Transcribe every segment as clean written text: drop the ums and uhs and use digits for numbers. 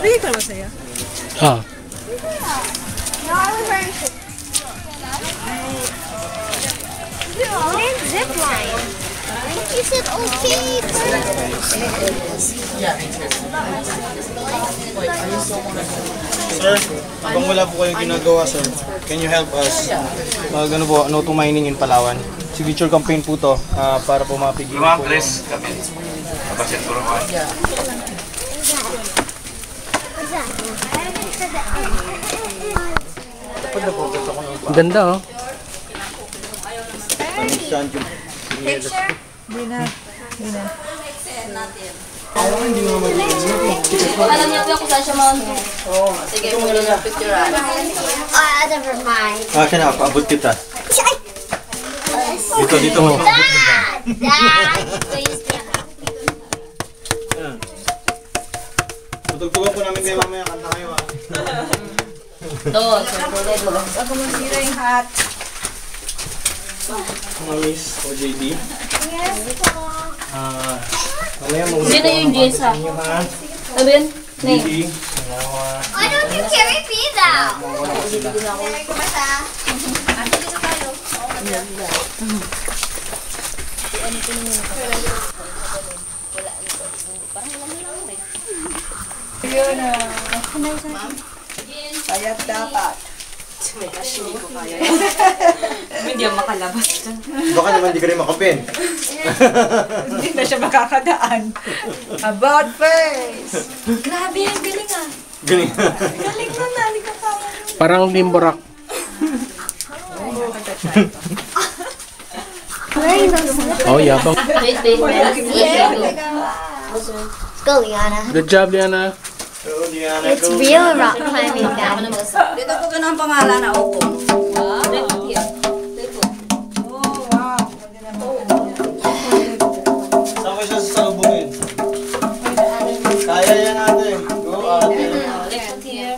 Nabigay ka naman sa'yo? Ah. No, I was wearing shoes. Zip line. You said okay first. Sir, habang wala po kayong ginagawa, sir, can you help us ano po, no to mining in Palawan? Signature campaign po to para po mapigil po. Please, kami. Kapasin ko naman. Ganda oh. Picture? Hindi na. Hindi mo Alam niyo po kung saan siya mount. Sige, muna yung picture. Never mind. siya na, paabot kita. Dito mo. Dad! Please be Tutugtugan po namin kayo mamaya, kanta kayo Doon, siyempre. Ako masira yung hat. Miss OJD. Yes, po. Mamaya mo. Sino yung Jessa? Ano yun? Name. Why don't you carry me now? Carry ko ba siya? Yun na. Kaya dapat. Hindi ako makalabas dyan. Baka naman di ka rin makapin. Hindi na siya makakadaan. About face. Grabe, ang galing ah. Galing. Galing na na, hindi ka kaya. Parang limborak. Oh, yabang. Wait. Go, Liana. Good job, Liana. It's real rock climbing, Dad. Dito po ang pangalan na Opo. Wow. Oh, wow. Saan ko siya sasalubungin? Kaya yan natin. Go ate. Let's put here.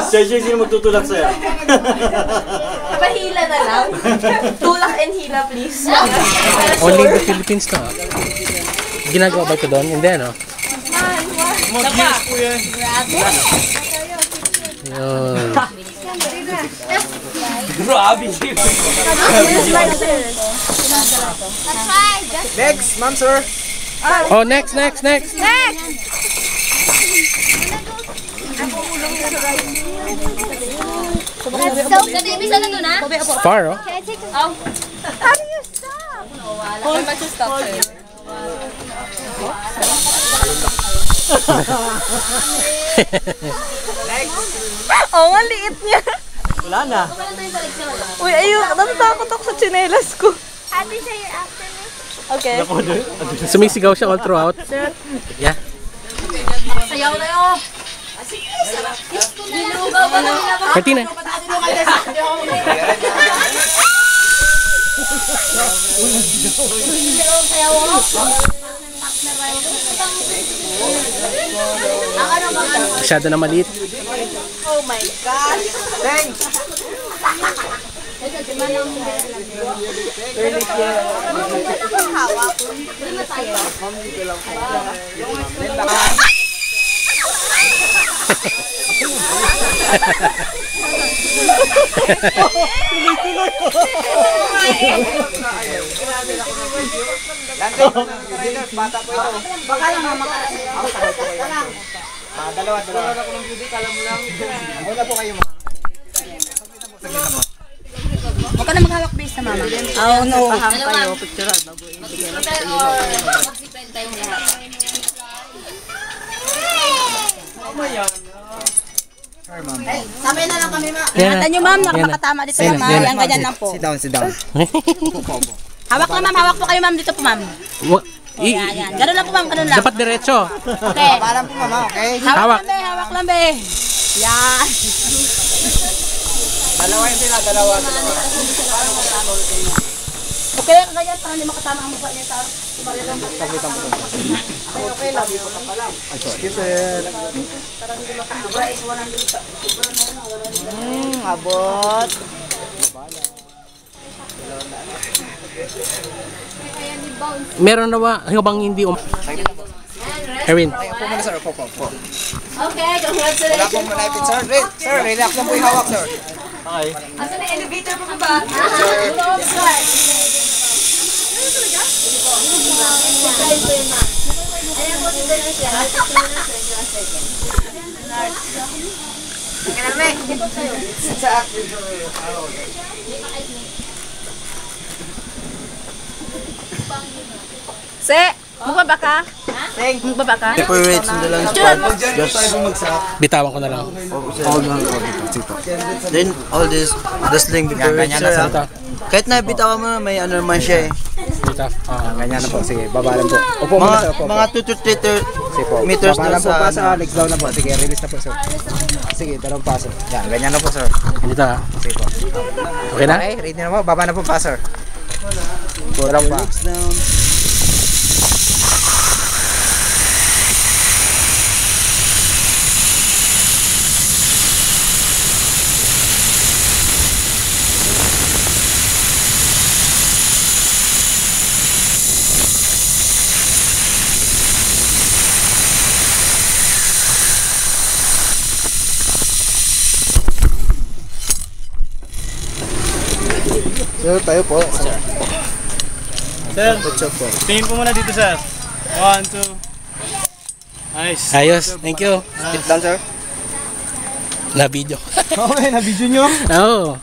Sergio, sino magtutulak sa'yo? Pahila na lang. Tulak and hila, please. Only in the Philippines na. Ginagawa ba ito doon? Hindi, ano? Mag-yes po yan. Yun. Grabe. Next, ma'am, sir. Oh, next. Bisa na doon, ha? Far, oh. Can I take a How do you stop? How much you stop, sir? Oh, ang liit niya. Wala na. Uy, ayun. Natatakot ako sa tsinelas ko. Happy say you're after me. Okay. Sumisigaw siya all throughout. Yeah. Sayaw na yun. Nilugaw ba lang nila? Martina. Masyado na maliit. Oh my gosh. Thanks. Bata po ito. Baka lang mama ka. Dalawa. Una po kayo, mama. Huwag ka na maghawak base sa mama. Oh, no. Pahang kayo, picturean. Mag-zipline tayo lahat. Sabi na lang kami, ma. Ingatan nyo, ma'am. Nakakatama dito, ma'am. Yan, ganyan lang po. Sit down. Hawak na, ma'am. Hawak po kayo, ma'am. Dito po, ma'am. Yan. Ganun lang po, ma'am. Ganun lang. Dapat diretso. Okay. Parang po, mama, okay? Hawak. Hawak lang, be. Yan. Dalawa yun sila, dalawa. Okay, ganyan. Para hindi makatama ang mukha niya sa... Okay lang. Abot. Meron na ba? Bang hindi Erwin. Okay, congratulations. Sir, relax lang po yung hawak, sir. Okay. Asan na elevator pa ba? Se, magbaba ka? Magbaba ka? Separates na lang Bitawan ko na lang. Then, all this, the sling separates, sir. Ito. Kahit na bitawan mo, may ano naman siya eh. Dito. Ganyan na po, sige, baba lang po. Upo muna sir, upo. Mga 2 to 3 meters Baba doon lang po sa pa sa legs down na po. Sige, release na po sir. Sige, dalawang paso. Yan, ganyan na po sir. Dito. Sige po. Okay na? Okay, ready na po. Baba na po pa sir. Dalawang pa. legs down. Sir, tayo po. Sir, tingin po muna dito, sir. 1, 2. Nice. Ayos. Thank you. Sit down sir. Na video. Okay, na-video nyo? Oo.